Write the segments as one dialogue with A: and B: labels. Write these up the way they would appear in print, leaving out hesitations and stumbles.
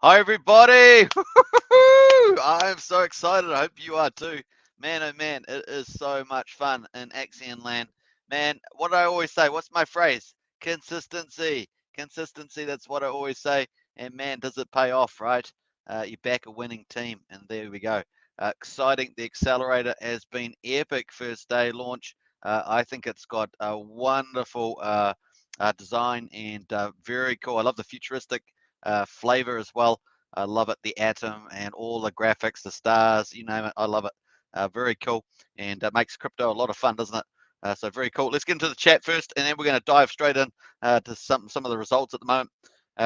A: Hi everybody! I'm so excited. I hope you are too. Man, oh man, it is so much fun in Axion land. Man, what do I always say? What's my phrase? Consistency. Consistency, that's what I always say. And man, does it pay off, right? You back a winning team, and there we go. Exciting. The accelerator has been epic first day launch. I think it's got a wonderful design and very cool. I love the futuristic flavor as well. I love it. The atom and all the graphics, the stars, you name it. I love it. Very cool, and it makes crypto a lot of fun, doesn't it? So very cool. Let's get into the chat first, and then we're going to dive straight in to some of the results at the moment.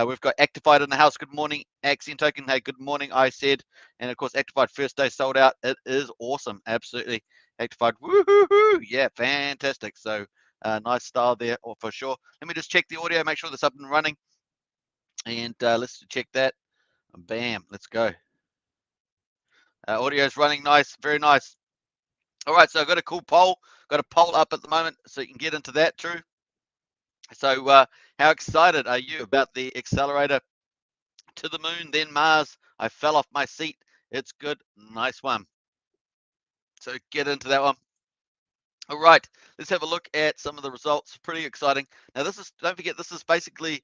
A: We've got Actified in the house. Good morning, Axion Token. Hey, good morning, I said. And of course, Actified first day sold out. It is awesome. Absolutely. Actified. Woohoo! Yeah, fantastic. So nice style there, for sure. Let me just check the audio, make sure that's up and running. And let's check that. Bam, let's go. Audio is running nice, very nice. All right, so I've got a cool poll. Got a poll up at the moment, so you can get into that, True. So how excited are you about the accelerator to the moon, then Mars? I fell off my seat. It's good. Nice one. So get into that one. All right, let's have a look at some of the results. Pretty exciting. Now this is, don't forget, this is basically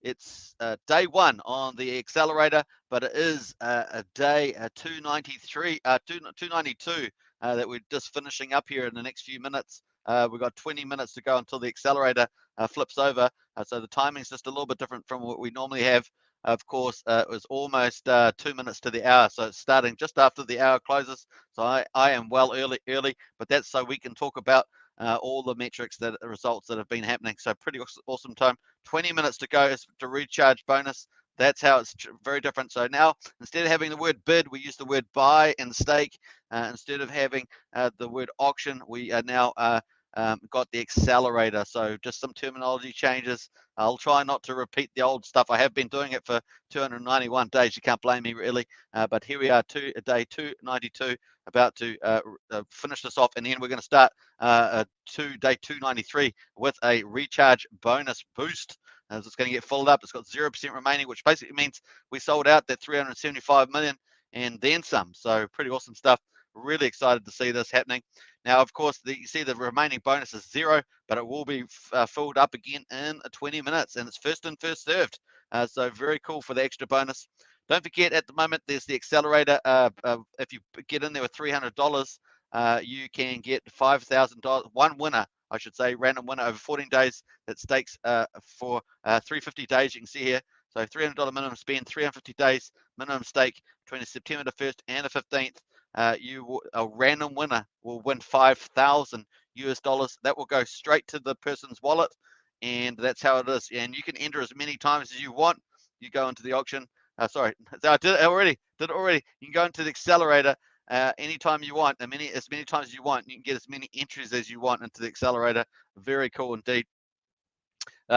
A: it's day one on the accelerator, but it is a day 293, 292 that we're just finishing up here in the next few minutes. We've got 20 minutes to go until the accelerator flips over. So the timing is just a little bit different from what we normally have. Of course, it was almost 2 minutes to the hour, so it's starting just after the hour closes. So I am well early, but that's so we can talk about all the metrics, that results that have been happening. So pretty awesome time. 20 minutes to go is to recharge bonus. That's how it's very different. So now, instead of having the word bid, we use the word buy and stake. Instead of having the word auction, we are now got the accelerator. So just some terminology changes. I'll try not to repeat the old stuff. I have been doing it for 291 days. You can't blame me, really. But here we are, day 292, about to finish this off, and then we're going to start day 293 with a recharge bonus boost. As it's going to get filled up. It's got 0% remaining, which basically means we sold out that 375 million and then some. So pretty awesome stuff. Really excited to see this happening. Now, of course, you see the remaining bonus is 0, but it will be filled up again in 20 minutes, and it's first in, first served. So very cool for the extra bonus. Don't forget, at the moment, there's the accelerator. If you get in there with $300, you can get $5,000. One winner, I should say, random winner over 14 days that stakes for 350 days. You can see here. So $300 minimum spend, 350 days minimum stake between September the 1st and the 15th. A random winner will win 5,000 US dollars. That will go straight to the person's wallet, and that's how it is. And you can enter as many times as you want. You go into the auction. Sorry, I did it already. You can go into the accelerator anytime you want, as many times as you want. You can get as many entries as you want into the accelerator. Very cool indeed.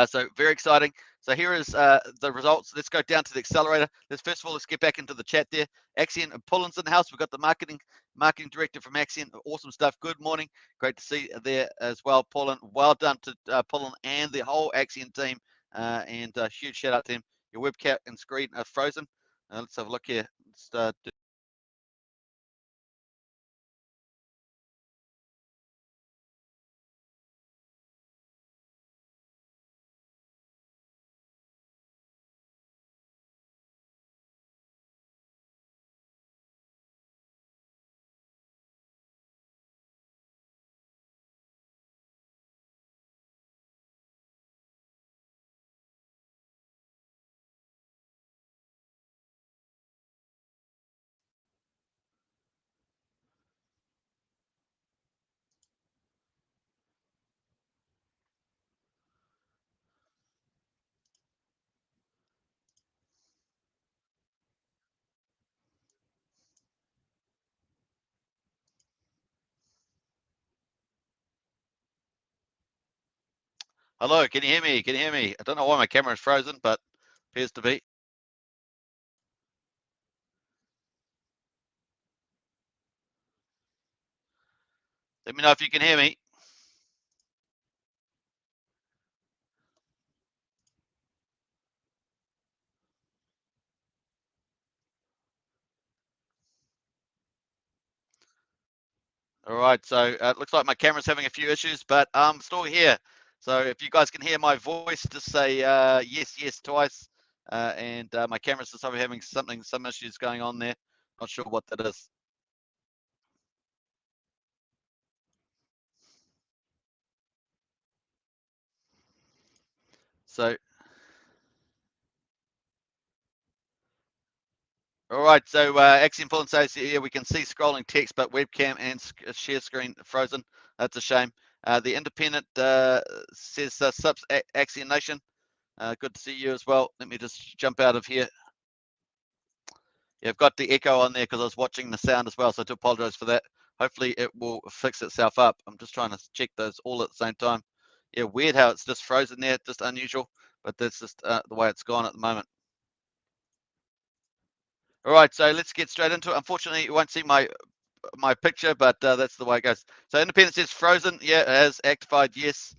A: So very exciting. So here is the results. Let's go down to the accelerator. First of all, let's get back into the chat there. Axion and Pullen's in the house. We've got the marketing director from Axion. Awesome stuff. Good morning. Great to see you there as well, Pullen. Well done to Pullen and the whole Axion team. And huge shout out to him. Your webcam and screen are frozen. Let's have a look here. Hello, can you hear me? Can you hear me? I don't know why my camera is frozen, but appears to be. Let me know if you can hear me. All right, so it looks like my camera's having a few issues, but I'm still here. So if you guys can hear my voice, just say yes, yes twice. And my camera's just having some issues going on there. Not sure what that is. So, all right, so Axiom Full and says here we can see scrolling text, but webcam and share screen frozen. That's a shame. The Independent says subs Axiom Nation. Good to see you as well. Let me just jump out of here. Yeah, I've got the echo on there because I was watching the sound as well, so I do apologize for that. Hopefully it will fix itself up. I'm just trying to check those all at the same time. Yeah, weird how it's just frozen there, just unusual, but that's just the way it's gone at the moment. All right, so let's get straight into it. Unfortunately, you won't see my picture, but that's the way it goes. So Independent says frozen. Yeah, it has activated. Yes.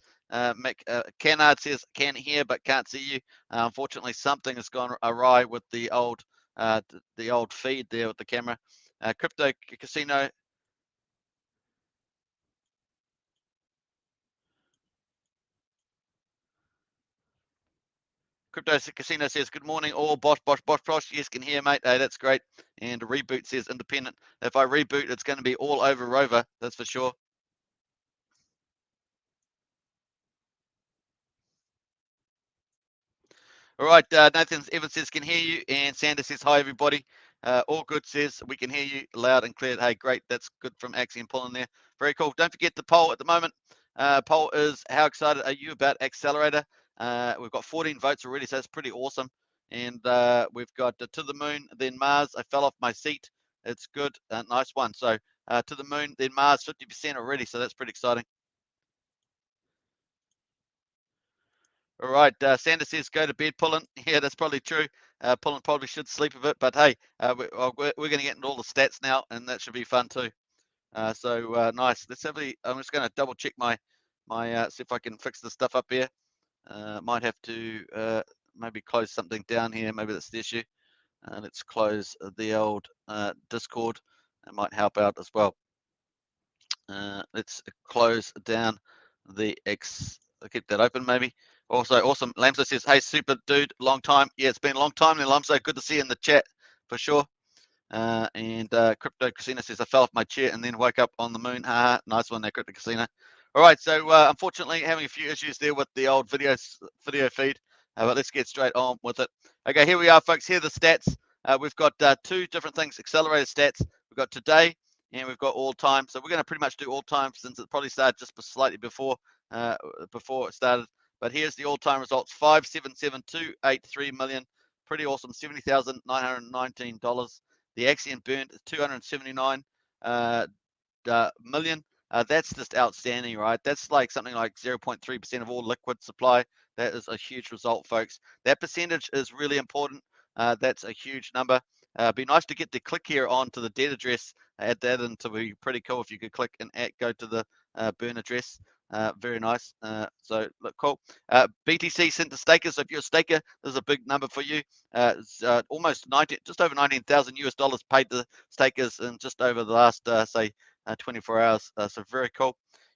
A: Canard says can hear but can't see you. Unfortunately, something has gone awry with the old feed there with the camera. Crypto Casino. Crypto Casino says, good morning, all. Bosh. Yes, can hear, mate. Hey, that's great. And Reboot says, Independent. If I reboot, it's going to be all over Rover. That's for sure. All right, Nathan Evans says, can hear you. And Sanders says, hi, everybody. All good says, we can hear you loud and clear. Hey, great. That's good from Axiom pulling there. Very cool. Don't forget the poll at the moment. Poll is, how excited are you about Accelerator? We've got 14 votes already, so that's pretty awesome. And we've got To the Moon, then Mars. I fell off my seat. It's good. Nice one. So To the Moon, then Mars, 50% already. So that's pretty exciting. All right, Sanders says go to bed, Pullen. Yeah, that's probably true. Pullen probably should sleep a bit, but hey, we're going to get into all the stats now, and that should be fun too. So nice. Let's have I'm just going to double check my see if I can fix the stuff up here. Might have to maybe close something down here. Maybe that's the issue. Let's close the old Discord. It might help out as well. Let's close down the I'll keep that open maybe. Also, awesome. Lamso says, hey, super dude, long time. Yeah, it's been a long time then, Lamso. Good to see you in the chat for sure. And Crypto Casino says, I fell off my chair and then woke up on the moon. Nice one there, Crypto Casino. All right, so unfortunately, having a few issues there with the old video feed, but let's get straight on with it. Okay, here we are, folks. Here are the stats. We've got two different things, accelerated stats. We've got today and we've got all time. So we're going to pretty much do all time since it probably started just slightly before it started. But here's the all-time results: 577,283 million. Pretty awesome. $70,919. The Axiom burned 279 million. That's just outstanding, right? That's like something like 0.3% of all liquid supply. That is a huge result, folks. That percentage is really important. That's a huge number. Be nice to get the click here onto the dead address. Add that in to be pretty cool if you could click and go to the burn address. Very nice. So look cool. BTC sent to stakers. So if you're a staker, there's a big number for you. Almost 90, just over 19,000 US dollars paid to stakers in just over the last say 24 hours. So very cool.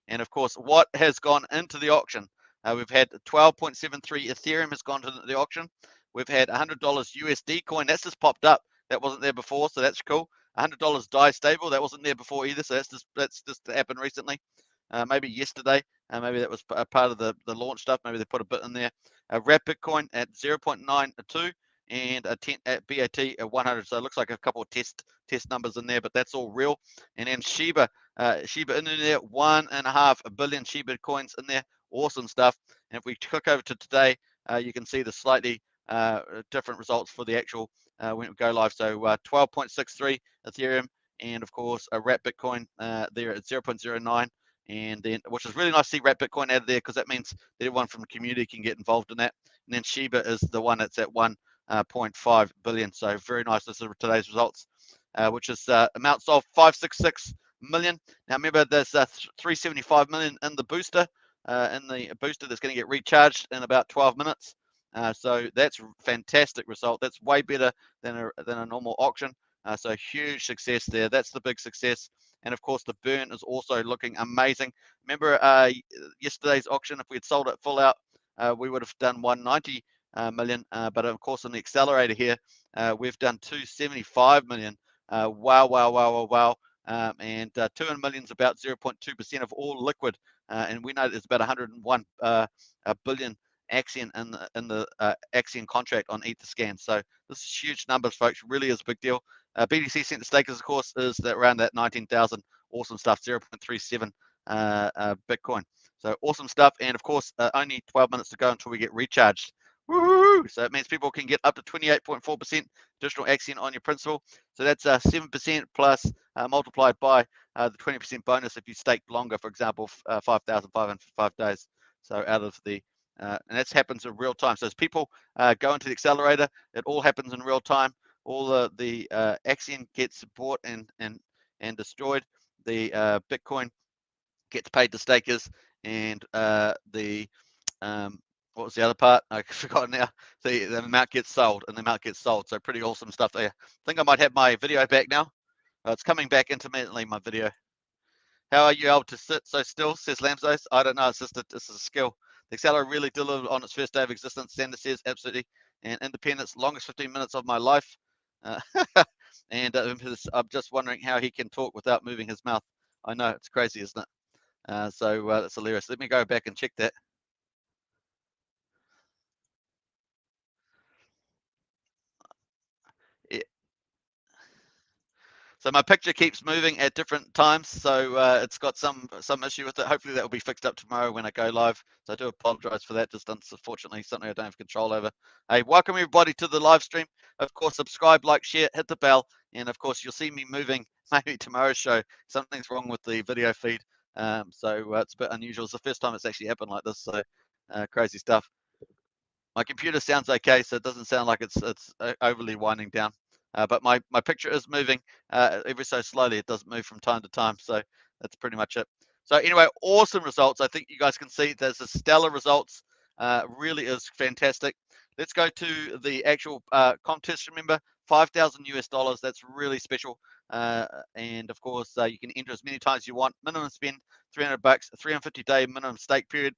A: And of course, what has gone into the auction? We've had 12.73 Ethereum has gone to the auction. We've had $100 USD coin. That's just popped up. That wasn't there before, so that's cool. $100 DAI stable. That wasn't there before either, so that's just happened recently. Maybe yesterday. Maybe that was a part of the launch stuff. Maybe they put a bit in there. Wrap Bitcoin at 0.92 and a 10 at BAT at 100. So it looks like a couple of test numbers in there, but that's all real. And then Shiba in there, 1.5 billion Shiba coins in there. Awesome stuff. And if we click over to today, you can see the slightly different results for the actual when it go live. So 12.63 Ethereum, and of course a Wrap Bitcoin there at 0.09. And then, which is really nice to see Wrap Bitcoin added there, because that means that everyone from the community can get involved in that. And then Shiba is the one that's at 1.5 billion. So very nice. This is today's results, which is amounts of 566 million. Now remember, there's 375 million in the booster. That's going to get recharged in about 12 minutes. So that's fantastic result. That's way better than a normal auction. So huge success there. That's the big success. and of course the burn is also looking amazing. Remember yesterday's auction, if we had sold it full out, we would have done 190 million, but of course on the accelerator here, we've done 275 million. Wow, wow, wow, wow, wow. And 200 million is about 0.2% of all liquid, and we know there's about 101 billion Axion in the Axion contract on Etherscan. So this is huge numbers, folks. Really is a big deal. BTC cent to stakers, of course, is that around that 19,000. Awesome stuff. 0.37 Bitcoin. So awesome stuff. And of course, only 12 minutes to go until we get recharged. Woo-hoo! So it means people can get up to 28.4% additional Axion on your principal. So that's 7% plus multiplied by the 20% bonus if you stake longer, for example, 5,500 for 5 days. So out of the and that happens in real time. So as people go into the accelerator, it all happens in real time. All the Axion gets bought and destroyed. The Bitcoin gets paid to stakers, and the what was the other part? I forgot now. The amount gets sold, and the amount gets sold. So pretty awesome stuff there. I think I might have my video back now. It's coming back intermittently, my video. How are you able to sit so still, says Lamsos? I don't know. It's just this is a skill. The accelerator really delivered on its first day of existence. Sander says, absolutely. And independence, longest 15 minutes of my life. And I'm just wondering how he can talk without moving his mouth. I know, it's crazy, isn't it? So that's hilarious. Let me go back and check that. Yeah. So my picture keeps moving at different times, so it's got some issue with it. Hopefully that will be fixed up tomorrow when I go live. So I do apologize for that. Just unfortunately something I don't have control over. Hey, welcome everybody to the live stream. Of course, subscribe, like, share, hit the bell, and of course you'll see me moving maybe tomorrow's show. Something's wrong with the video feed, so it's a bit unusual. It's the first time it's actually happened like this, so crazy stuff. My computer sounds okay, so it doesn't sound like it's overly winding down. But my picture is moving ever so slowly. It doesn't move from time to time, so that's pretty much it. So anyway, awesome results. I think you guys can see there's a stellar results. Really is fantastic. Let's go to the actual contest. Remember, 5,000 US dollars. That's really special. And of course, you can enter as many times as you want. Minimum spend 300 bucks. 350-day minimum stake period.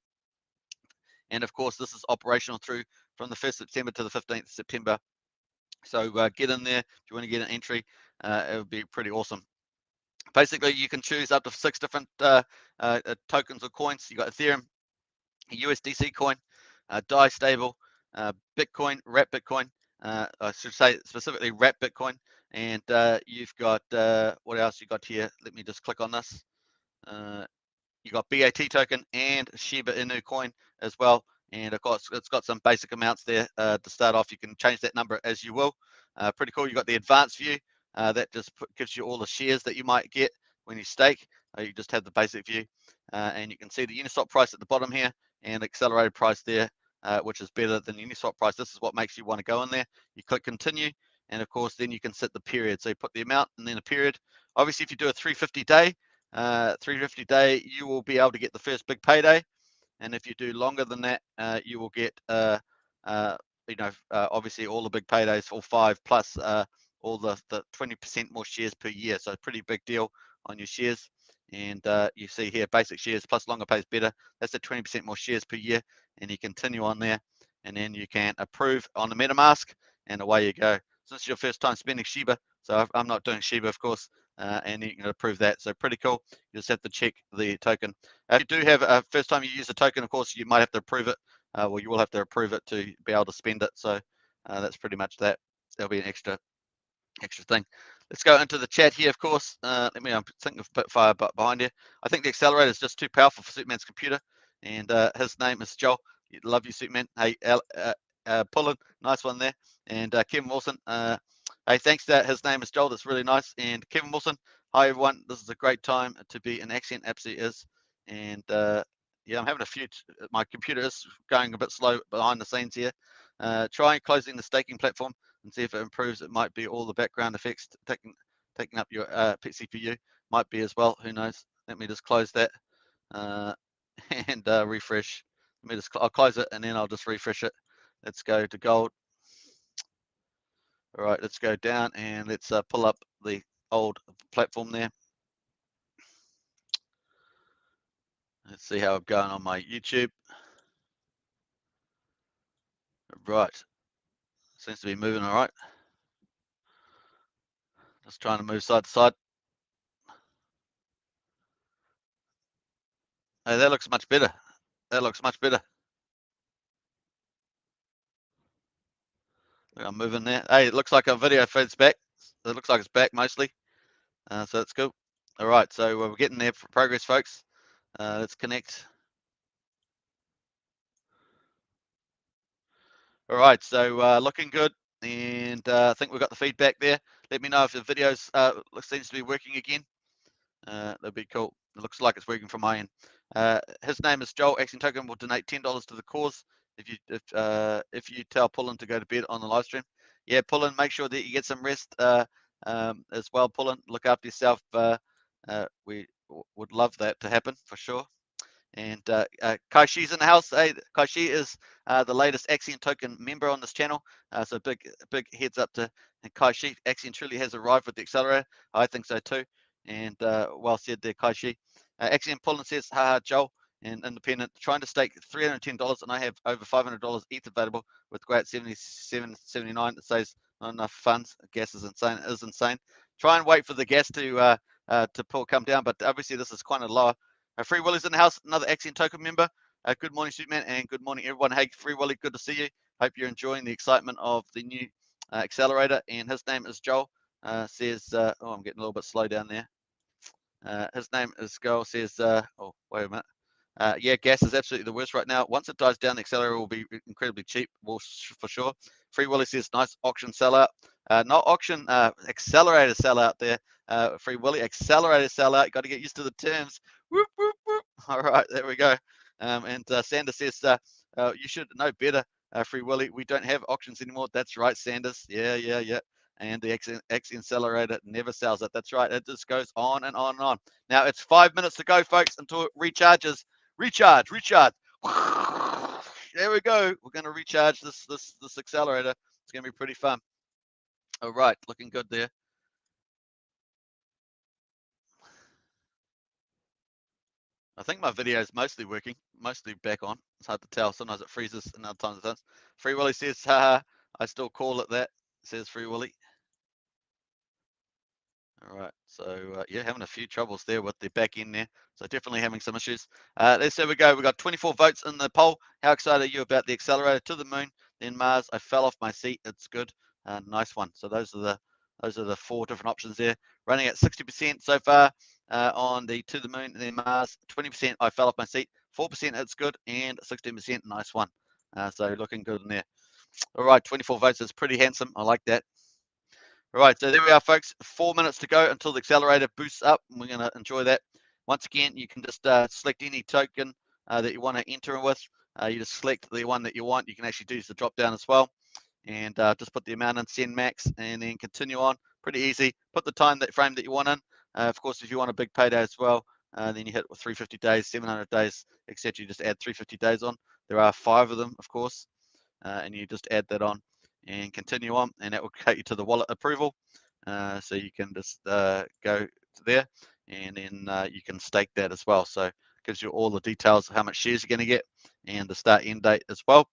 A: And of course, this is operational through from the 1st September to the 15th September. So get in there if you want to get an entry. It would be pretty awesome. Basically, you can choose up to 6 different tokens or coins. You got Ethereum, USDC coin, DAI stable, Bitcoin, wrap Bitcoin. I should say specifically wrap Bitcoin. And you've got what else you got here? Let me just click on this. You got BAT token and Shiba Inu coin as well. And of course, it's got some basic amounts there to start off. You can change that number as you will. Pretty cool. You got the advanced view that just gives you all the shares that you might get when you stake. You just have the basic view, and you can see the Uniswap price at the bottom here and accelerated price there, which is better than the Uniswap price. This is what makes you want to go in there. You click continue, and of course, then you can set the period. So you put the amount and then a period. Obviously, if you do a 350-day, 350-day, you will be able to get the first big payday, and if you do longer than that, you will get obviously all the big paydays, all 5 plus all the 20% more shares per year. So pretty big deal on your shares. And you see here, basic shares plus longer pays better. That's the 20% more shares per year, and you continue on there, and then you can approve on the MetaMask, and away you go. So this is your first time spending Shiba, so I'm not doing Shiba, of course. And you can approve that. So pretty cool. You just have to check the token. If you do have a first time you use a token, of course, you might have to approve it. Well, you will have to approve it to be able to spend it. So that's pretty much that. There'll be an extra thing. Let's go into the chat here, of course. Let me think of a bit far behind here. I think the accelerator is just too powerful for Superman's computer. And his name is Joel. Love you, Superman. Hey, Pullen, nice one there. And Kevin Wilson. Hey, thanks to his name is Joel. That's really nice. And Kevin Wilson, hi everyone. This is a great time to be an Axion. Absolutely is. And yeah, I'm having a few. My computer is going a bit slow behind the scenes here. Try closing the staking platform and see if it improves. It might be all the background effects taking up your CPU. Might be as well. Who knows? Let me just close that and refresh. Let me just. I'll close it and then I'll just refresh it. Let's go to gold. All right, let's go down and let's pull up the old platform there. Let's see how I'm going on my YouTube. Right, seems to be moving all right. Just trying to move side to side. Hey, that looks much better. That looks much better. I'm moving there. Hey, it looks like our video feeds back. It looks like it's back mostly. So that's cool. All right, so we're getting there for progress, folks. Let's connect. All right, so looking good, and I think we've got the feedback there. Let me know if the videos seems to be working again. That'd be cool. It looks like it's working from my end. His name is Joel. Axion Token will donate $10 to the cause if you tell Pullen to go to bed on the live stream. Yeah, Pullen, make sure that you get some rest as well. Pullen, look after yourself. We would love that to happen for sure. And Kaishi's in the house. Hey, Kaishi is the latest Axion Token member on this channel. So big heads up to Kaishi. Axion truly has arrived with the accelerator. I think so too. And well said there, Kaishi. Axion Pullen says, haha, Joel and Independent, trying to stake $310, and I have over $500 ETH available with great 77.79. It says not enough funds. Gas is insane. It is insane. Try and wait for the gas to come down, but obviously this is kind of lower. Free Willy's in the house, another Axion Token member. Good morning, Superman, and good morning, everyone. Hey, Free Willy, good to see you. Hope you're enjoying the excitement of the new accelerator. And his name is Joel. Says, oh, I'm getting a little bit slow down there. His name is Joel. Says, oh, wait a minute. Yeah, gas is absolutely the worst right now. Once it dies down, the accelerator will be incredibly cheap, for sure. Free Willy says, nice auction sellout. Not auction, accelerator sellout there. Free Willy, accelerator sellout. You got to get used to the terms. Whoop, whoop, whoop. All right, there we go. And Sanders says, you should know better, Free Willy. We don't have auctions anymore. That's right, Sanders. Yeah. And the Axion accelerator never sells it. That's right. It just goes on and on and on. Now it's 5 minutes to go, folks, until it recharges. Recharge. There we go. We're going to recharge this accelerator. It's going to be pretty fun. All right, looking good there. I think my video is mostly working, mostly back on. It's hard to tell. Sometimes it freezes, and other times it doesn't. Free Willy says, haha, I still call it that, says Free Willy. All right, so yeah, having a few troubles there with the back end there. So definitely having some issues. There we go. We got 24 votes in the poll. How excited are you about the accelerator? To the moon, then Mars. I fell off my seat. It's good. Nice one. So those are the 4 different options there. Running at 60% so far on the to the moon, and then Mars. 20% I fell off my seat. 4% it's good, and 16% nice one. So looking good in there. All right, 24 votes is pretty handsome. I like that. All right, so there we are, folks. 4 minutes to go until the accelerator boosts up. We're going to enjoy that. Once again, you can just select any token that you want to enter with. You just select the one that you want. You can actually use the drop down as well. And just put the amount in, send max, and then continue on. Pretty easy. Put the time frame that you want in. Of course, if you want a big payday as well, then you hit with 350 days, 700 days, etc. You just add 350 days on. There are 5 of them, of course, and you just add that on and continue on, and that will take you to the wallet approval. So you can just go to there, and then you can stake that as well. So it gives you all the details of how much shares you're going to get and the start end date as well.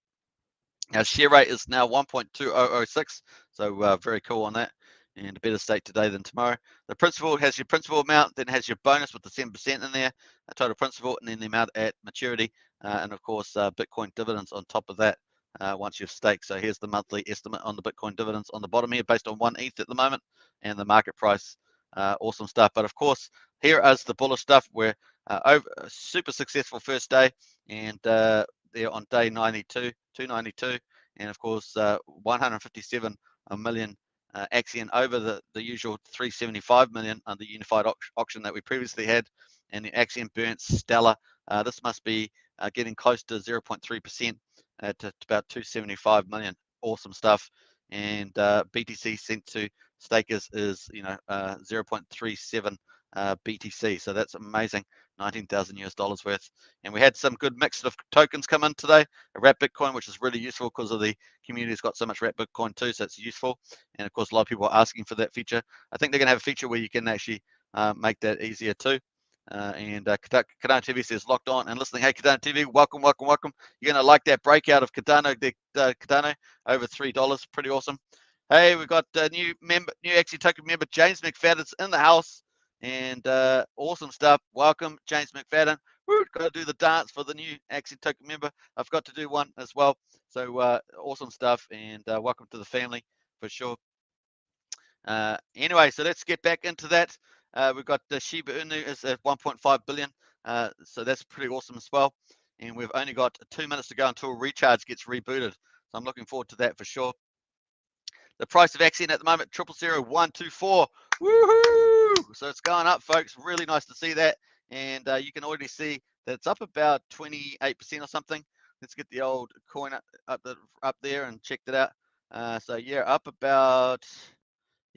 A: Our share rate is now 1.2006, so very cool on that, and a better stake today than tomorrow. The principal has your principal amount, then has your bonus with the 7% in there, a total principal, and then the amount at maturity, and of course Bitcoin dividends on top of that once you've staked. So here's the monthly estimate on the Bitcoin dividends on the bottom here, based on 1 ETH at the moment, and the market price. Awesome stuff. But of course, here is the bullish stuff. We're over a super successful first day, and there on day 292, and of course 157 million Axion over the usual 375 million on the unified auction that we previously had, and the Axion burnt stellar. This must be getting close to 0.3% to about 275 million. Awesome stuff. And BTC sent to stakers is 0.37 BTC. So that's amazing. 19,000 US dollars worth. And we had some good mix of tokens come in today. A wrap Bitcoin, which is really useful because of the community's got so much wrap Bitcoin too, so it's useful. And of course, a lot of people are asking for that feature. I think they're going to have a feature where you can actually make that easier too. Cardano TV says locked on and listening. Hey, Cardano TV, welcome, welcome, welcome. You're going to like that breakout of Cardano, Cardano over $3. Pretty awesome. Hey, we've got new Axion Token member, James McFadden's in the house. And awesome stuff. Welcome, James McFadden. Woo, got to do the dance for the new Axion Token member. I've got to do one as well. So awesome stuff. And welcome to the family for sure. Anyway, so let's get back into that. We've got the Shiba Inu is at 1.5 billion. So that's pretty awesome as well. And we've only got 2 minutes to go until Recharge gets rebooted. So I'm looking forward to that for sure. The price of Axion at the moment, 000124. Woohoo! So it's going up, folks. Really nice to see that. And you can already see that it's up about 28% or something. Let's get the old coin up there and check that out. So yeah, up about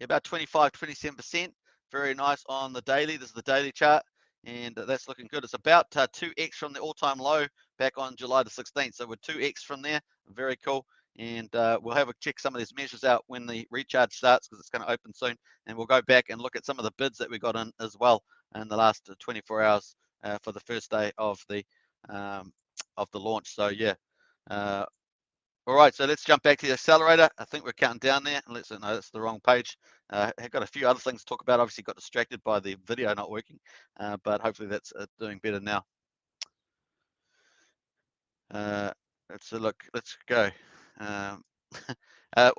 A: 25, 27%. Very nice on the daily. This is the daily chart, and that's looking good. It's about 2x from the all-time low back on July the 16th. So we're 2x from there. Very cool. And we'll have a check some of these measures out when the recharge starts, because it's going to open soon. And we'll go back and look at some of the bids that we got in as well in the last 24 hours for the first day of the launch. So yeah. All right, so let's jump back to the accelerator. I think we're counting down there. No, that's the wrong page. I've got a few other things to talk about. Obviously got distracted by the video not working, but hopefully that's doing better now. Let's look. Let's go.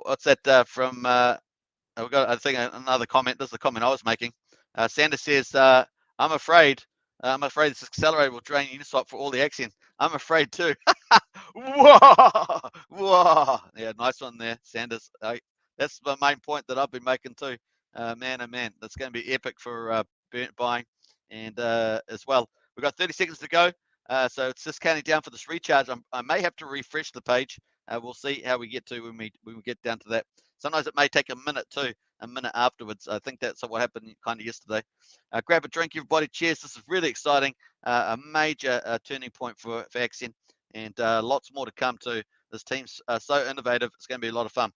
A: What's that from? We've got, I think, another comment. This is the comment I was making. Sanders says, I'm afraid this accelerator will drain Uniswap for all the Axion. I'm afraid too. Whoa, whoa. Yeah, nice one there, Sanders. That's the main point that I've been making too. Man, oh man, that's going to be epic for buying. And as well, we've got 30 seconds to go. So it's just counting down for this recharge. I may have to refresh the page. We'll see how we get to when we get down to that. Sometimes it may take a minute too, a minute afterwards. I think that's what happened kind of yesterday. Grab a drink, everybody. Cheers. This is really exciting. A major turning point for Axion, and lots more to come too. This team's so innovative. It's going to be a lot of fun.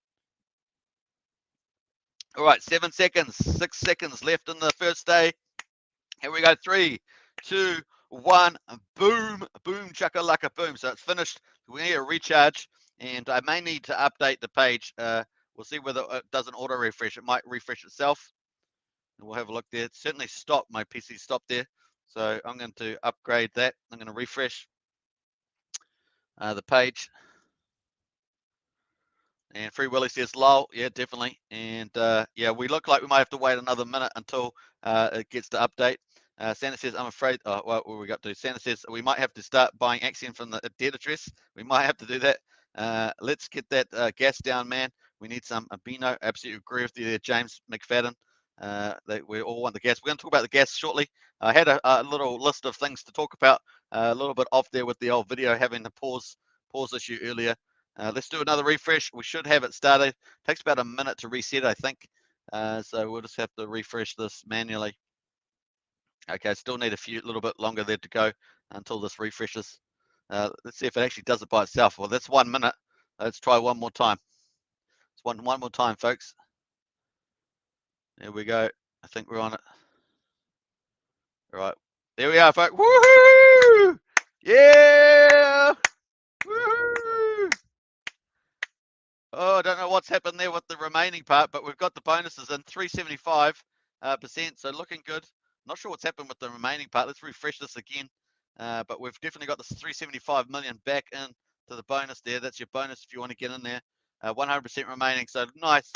A: All right, 7 seconds, 6 seconds left in the first day. Here we go. 3, 2, 1. Boom, boom, chakalaka, boom. So it's finished. We need a recharge, and I may need to update the page. We'll see whether it doesn't auto refresh. It might refresh itself. And we'll have a look there. It certainly stopped. My PC stopped there. So I'm going to upgrade that. I'm going to refresh the page. And Free Willy says, lol. Yeah, definitely. And yeah, we look like we might have to wait another minute until it gets to update. Santa says, I'm afraid, what we got to? Santa says, we might have to start buying Axion from the dead address. We might have to do that. Let's get that gas down, man. We need some Abino. Absolutely agree with you there, James McFadden. We all want the gas. We're going to talk about the gas shortly. I had a little list of things to talk about, a little bit off there with the old video having the pause issue earlier. Let's do another refresh. We should have it started. It takes about a minute to reset, I think. So we'll just have to refresh this manually. Okay, still need a little bit longer there to go until this refreshes. Let's see if it actually does it by itself. Well, that's 1 minute. Let's try one more time. It's one more time, folks. There we go. I think we're on it. All right. There we are, folks. Woohoo! Yeah! Woohoo! Oh, I don't know what's happened there with the remaining part, but we've got the bonuses in 375%, so looking good. Not sure what's happened with the remaining part. Let's refresh this again. But we've definitely got this 375 million back in to the bonus there. That's your bonus if you want to get in there. 100% remaining, so nice,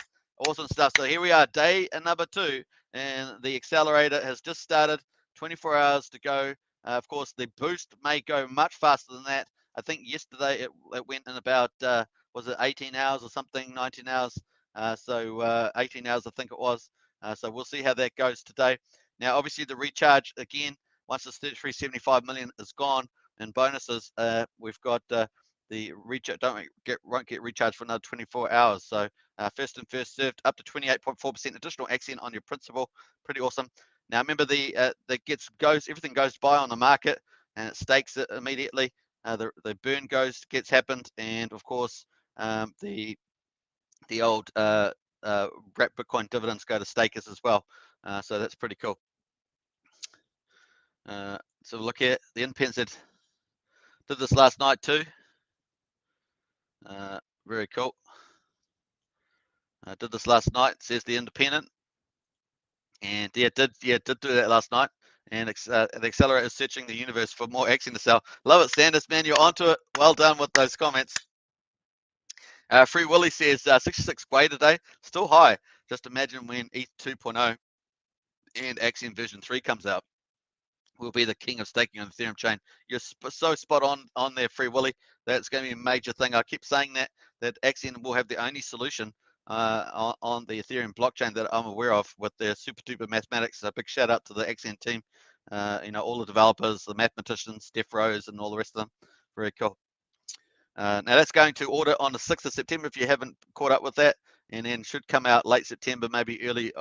A: awesome stuff. So here we are, day number 2, and the accelerator has just started. 24 hours to go. Of course, the boost may go much faster than that. I think yesterday it went in about was it 18 hours or something, 19 hours? So 18 hours, I think it was. So we'll see how that goes today. Now, obviously, the recharge again, once this 375 million is gone in bonuses, we've got the recharge won't get recharged for another 24 hours. So first and first served, up to 28.4% additional Axion on your principal. Pretty awesome. Now remember everything goes by on the market and it stakes it immediately. The burn gets happened, and of course the old wrap Bitcoin dividends go to stakers as well. So that's pretty cool. So look here, the independent did this last night too. Very cool. Did this last night, says the independent. And yeah, did do that last night. And the accelerator is searching the universe for more Axion to sell. Love it, Sanders, man. You're onto it. Well done with those comments. Free Willie says 66 Gwei today, still high. Just imagine when ETH 2.0 and Axion version 3 comes out. We'll be the king of staking on the Ethereum chain. You're so spot on there, Free Willy. That's going to be a major thing. I keep saying that Axion will have the only solution on the Ethereum blockchain that I'm aware of with their super duper mathematics. So a big shout out to the Axion team. All the developers, the mathematicians, Steph Rose, and all the rest of them. Very cool. Now that's going to order on the 6th of September if you haven't caught up with that, and then should come out late September, maybe early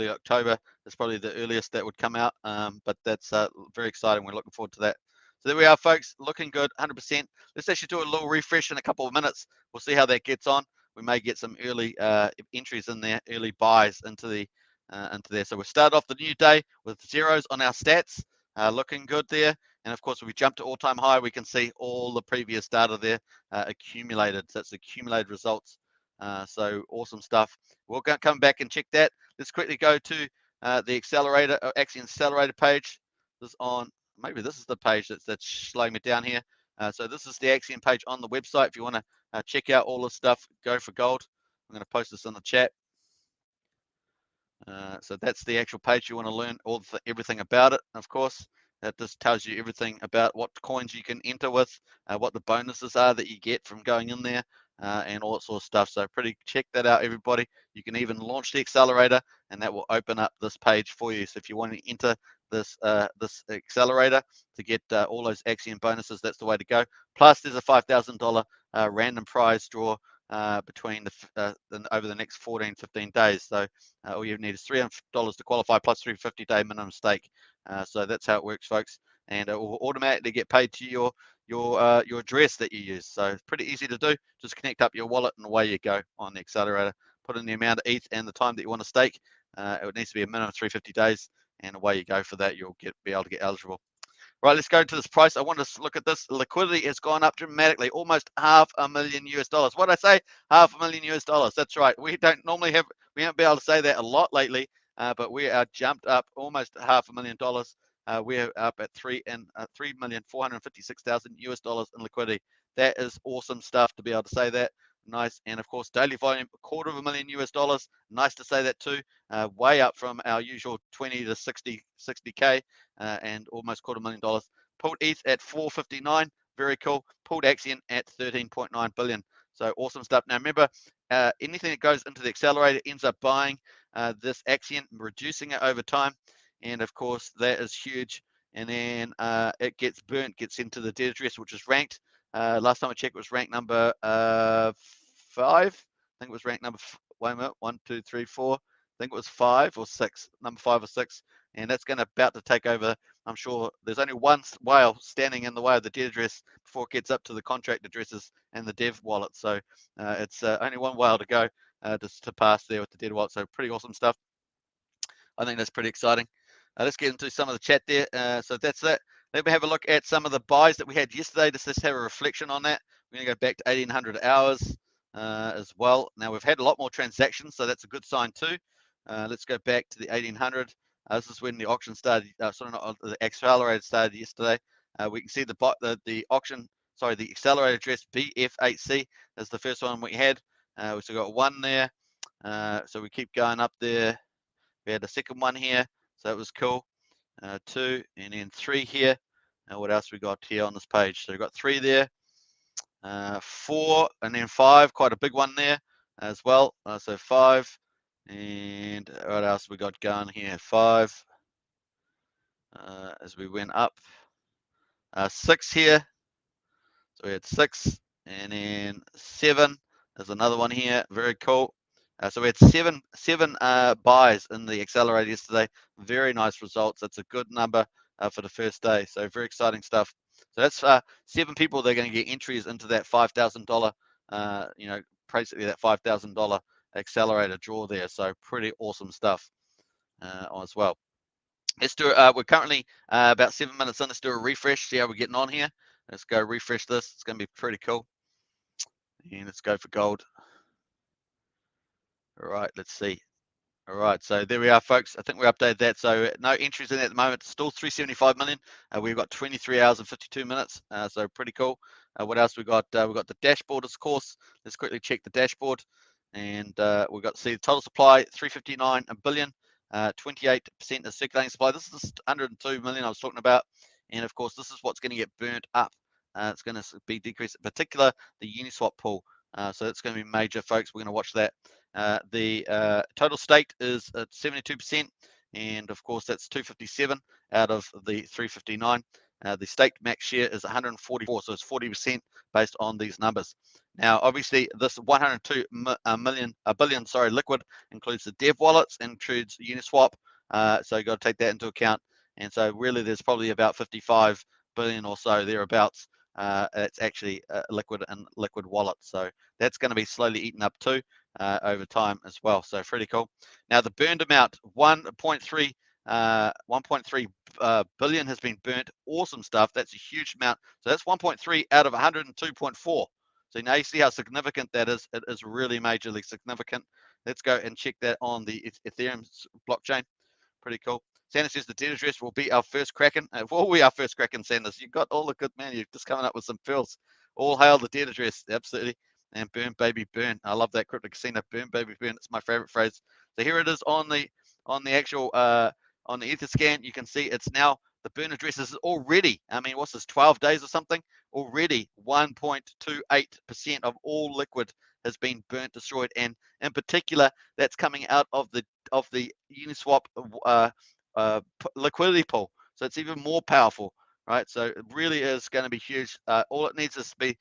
A: October. That's probably the earliest that would come out, but that's very exciting. We're looking forward to that. So there we are, folks, looking good, 100%. Let's actually do a little refresh in a couple of minutes. We'll see how that gets on. We may get some early entries in there, early buys into there. So we start off the new day with zeros on our stats, looking good there. And of course, if we jump to all-time high, we can see all the previous data there accumulated. So it's accumulated results. So awesome stuff. We'll come back and check that. Let's quickly go to the accelerator, Axion accelerator page. Maybe this is the page that's slowing me down here. So this is the Axion page on the website. If you want to check out all this stuff, go for gold. I'm going to post this in the chat. So that's the actual page you want to learn everything about it. Of course, that just tells you everything about what coins you can enter with, what the bonuses are that you get from going in there, and all that sort of stuff. So check that out, everybody. You can even launch the accelerator, and that will open up this page for you. So if you want to enter this accelerator to get all those Axion bonuses, that's the way to go. Plus, there's a $5,000 random prize draw between over the next 15 days. So all you need is $300 to qualify plus 350-day minimum stake. So that's how it works, folks. And it will automatically get paid to your address that you use. So it's pretty easy to do. Just connect up your wallet and away you go on the accelerator. Put in the amount of ETH and the time that you want to stake. It needs to be a minimum of 350 days, and away you go for that. You'll be able to get eligible. Right, let's go to this price. I want to look at this. Liquidity has gone up dramatically, almost $500,000 US. What did I say? $500,000 US. That's right. We haven't been able to say that a lot lately, but we are jumped up almost $500,000. We're up at $3,456,000 US in liquidity. That is awesome stuff to be able to say that. Nice. And of course, daily volume, $250,000 US. Nice to say that too. Way up from our usual 20 to 60K. And almost $250,000. Pulled ETH at 459, very cool. Pulled Axion at 13.9 billion. So awesome stuff. Now remember, anything that goes into the accelerator ends up buying this Axion, reducing it over time, and of course that is huge. And then it gets burnt, gets into the dead address, which is ranked. Last time I checked, it was ranked number 5. I think it was ranked number 1, 2, 3, 4. I think it was 5 or 6, number 5 or 6. And that's about to take over. I'm sure there's only one whale standing in the way of the dead address before it gets up to the contract addresses and the dev wallet. So it's only one whale to go just to pass there with the dead wallet. So pretty awesome stuff. I think that's pretty exciting. Let's get into some of the chat there. So that's that. Let me have a look at some of the buys that we had yesterday. Just let's have a reflection on that. We're going to go back to 1800 hours as well. Now we've had a lot more transactions, so that's a good sign too. Let's go back to the 1800. This is when the auction started. The accelerator started yesterday. We can see the accelerator address BF8C is the first one we had. We still got 1 there. So we keep going up there. We had a second one here, so that was cool. 2 and then 3 here. What else we got here on this page? So we've got 3 there, 4 and then 5. Quite a big one there as well. So 5. And what else we got going here? 5 as we went up. 6 here. So we had 6 and then 7. There's another one here. Very cool. So we had seven buys in the accelerator yesterday. Very nice results. That's a good number for the first day. So very exciting stuff. So that's 7 people that are going to get entries into that $5,000, basically that $5,000 accelerator draw there. So pretty awesome stuff as well. Let's do we're currently about 7 minutes in. Let's do a refresh, see how we're getting on here. Let's go refresh this. It's going to be pretty cool. And let's go for gold. All right, let's see. All right, so there we are, folks. I think we updated that. So no entries in at the moment. Still 375 million. We've got 23 hours and 52 minutes. So pretty cool. What else we got? We've got the dashboard, of course. Let's quickly check the dashboard. And we've got to see the total supply, 359 billion. 28% is circulating supply. This is the 102 million I was talking about. And of course, this is what's going to get burnt up. It's going to be decreased, in particular the Uniswap pool. So it's going to be major, folks. We're going to watch that. The total staked is at 72%, and of course that's 257 out of the 359. The staked max share is 144, so it's 40% based on these numbers. Now, obviously, this 102 billion, liquid includes the dev wallets, includes Uniswap, so you've got to take that into account. And so really there's probably about 55 billion or so thereabouts. It's actually liquid and liquid wallets. So that's going to be slowly eaten up too over time as well. So pretty cool. Now the burned amount, 1.3 billion has been burnt. Awesome stuff. That's a huge amount. So that's 1.3 out of 102.4. So now you see how significant that is. It is really majorly significant. Let's go and check that on the Ethereum blockchain. Pretty cool. Sanders says the debt address will be our first Kraken. Will be our first Kraken, Sanders. You got all the good, man. You're just coming up with some fills. All hail the debt address. Absolutely. And burn, baby, burn. I love that crypto casino. Burn, baby, burn. It's my favorite phrase. So here it is on the actual on the Etherscan. You can see it's now the burn address is already. I mean, what's this? 12 days or something? Already 1.28% of all liquid has been burnt, destroyed, and in particular, that's coming out of the Uniswap liquidity pool. So it's even more powerful, right? So it really is going to be huge. All it needs is to be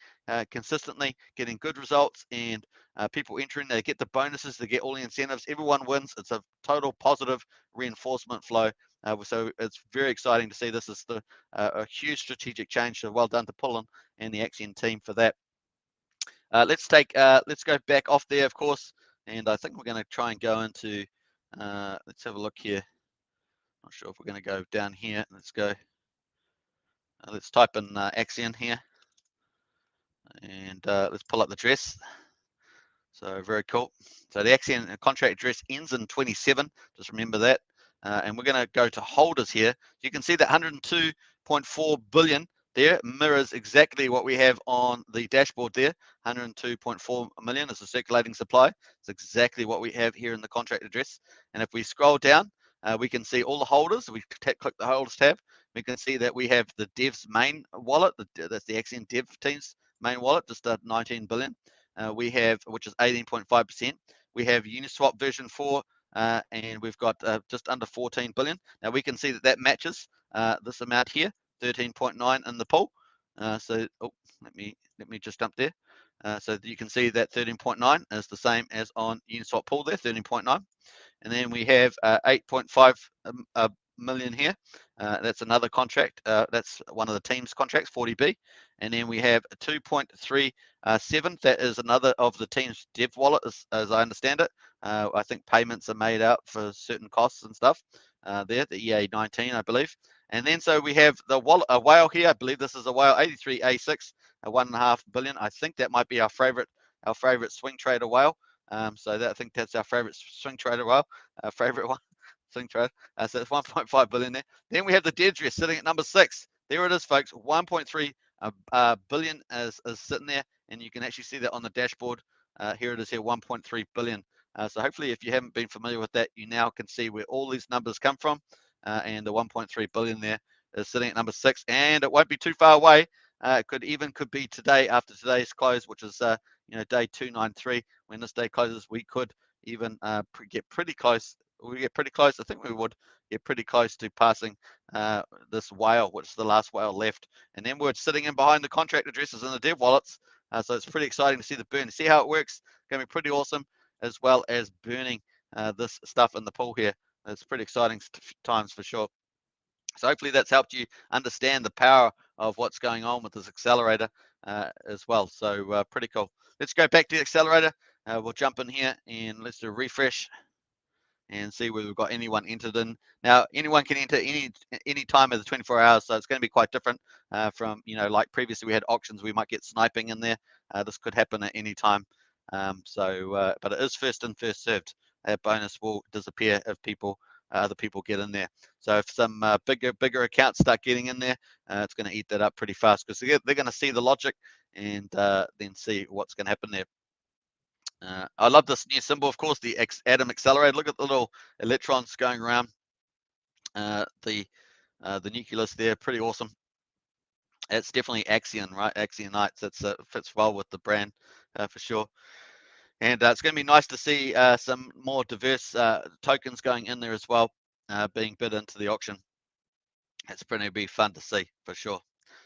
A: consistently getting good results and people entering. They get the bonuses, they get all the incentives. Everyone wins. It's a total positive reinforcement flow. So it's very exciting to see this is a huge strategic change. So well done to Pullen and the Axion team for that. Let's go back off there, of course, and I think we're going to try and go into. Let's have a look here. Not sure if we're going to go down here. Let's go. Let's type in Axion here, and let's pull up the address. So very cool. So the Axion contract address ends in 27. Just remember that. And we're going to go to holders here. You can see that 102.4 billion there mirrors exactly what we have on the dashboard there. 102.4 million is the circulating supply. It's exactly what we have here in the contract address. And if we scroll down, we can see all the holders. We click the holders tab. We can see that we have the DIVS main wallet. That's the Axion Dev team's main wallet, just 19 billion. We have, which is 18.5%. We have Uniswap version 4, and we've got just under 14 billion. Now we can see that that matches this amount here, 13.9 in the pool. So let me just jump there. So you can see that 13.9 is the same as on Uniswap pool there, 13.9. And then we have 8.5 million here. That's another contract. That's one of the team's contracts, 40B. And then we have 2.37. That is another of the team's dev wallet, as I understand it. I think payments are made out for certain costs and stuff there, the EA19, I believe. And then so we have the wallet, a whale here. I believe this is a whale, 83A6, 1.5 billion. I think that might be our favorite swing trader whale. So that, I think that's our favorite swing trader whale, favorite one. Swing trade. So it's 1.5 billion there. Then we have the dead address sitting at number 6. There it is, folks. 1.3 billion is sitting there, and you can actually see that on the dashboard. Here it is here, 1.3 billion. So hopefully, if you haven't been familiar with that, you now can see where all these numbers come from. And the 1.3 billion there is sitting at number 6, and it won't be too far away. It could be today after today's close, which is day 293. When this day closes, we could even get pretty close. We get pretty close. I think we would get pretty close to passing this whale, which is the last whale left. And then we're sitting in behind the contract addresses in the dev wallets. So it's pretty exciting to see the burn. See how it works. It's going to be pretty awesome, as well as burning this stuff in the pool here. It's pretty exciting times for sure. So hopefully that's helped you understand the power of what's going on with this accelerator as well. So pretty cool. Let's go back to the accelerator. We'll jump in here and let's do a refresh. and see whether we've got anyone entered in. Now, anyone can enter any time of the 24 hours, so it's going to be quite different from, like previously we had auctions, we might get sniping in there. This could happen at any time. But it is first in, first served. That bonus will disappear if other people get in there. So if some bigger accounts start getting in there, it's going to eat that up pretty fast, because they're going to see the logic and then see what's going to happen there. I love this new symbol, of course, the Atom Accelerator. Look at the little electrons going around the nucleus there. Pretty awesome. It's definitely Axion, right? Axionites. That fits well with the brand for sure. And it's going to be nice to see some more diverse tokens going in there as well, being bid into the auction. It's going to be fun to see for sure.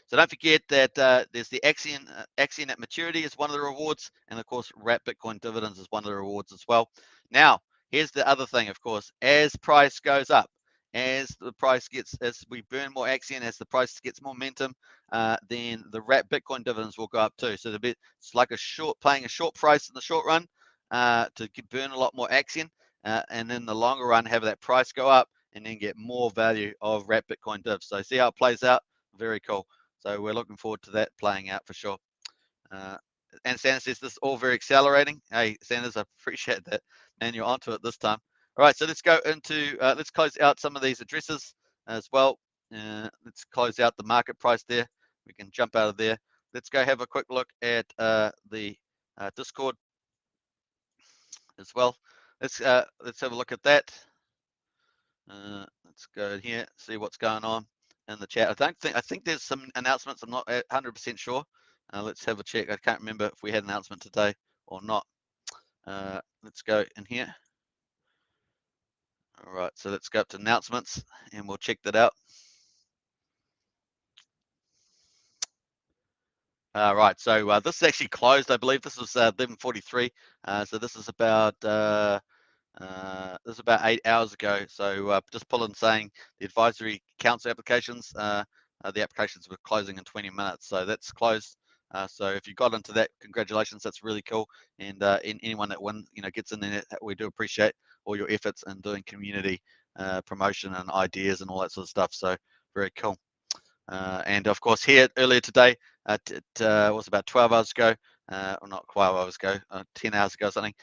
A: So don't forget that there's the Axion at maturity is one of the rewards, and of course Wrap Bitcoin dividends is one of the rewards as well. Now, here's the other thing, of course, as price goes up, as we burn more Axion, as the price gets more momentum, then the Wrap Bitcoin dividends will go up too. So it's like playing a short price in the short run to burn a lot more Axion, and in the longer run have that price go up and then get more value of Wrap Bitcoin divs. So see how it plays out. Very cool. So we're looking forward to that playing out for sure. And Sanders says this is all very accelerating. Hey, Sanders, I appreciate that. Man, you're onto it this time. All right, so let's go into, let's close out some of these addresses as well. Let's close out the market price there. We can jump out of there. Let's go have a quick look at the Discord as well. Let's have a look at that. Let's go here, see what's going on in the chat. I think there's some announcements. I'm not 100% sure. Let's have a check. I can't remember if we had an announcement today or not. Let's go in here. All right, so let's go up to announcements and we'll check that out. Right, so this is actually closed, I believe. This was 11:43. So this is about 8 hours ago. So just pulling saying the advisory council applications, the applications were closing in 20 minutes. So that's closed. So if you got into that, congratulations. That's really cool. And anyone that gets in there, we do appreciate all your efforts in doing community promotion and ideas and all that sort of stuff. So very cool. And of course, here earlier today, it was about 12 hours ago, or not 12 hours ago, 10 hours ago, something.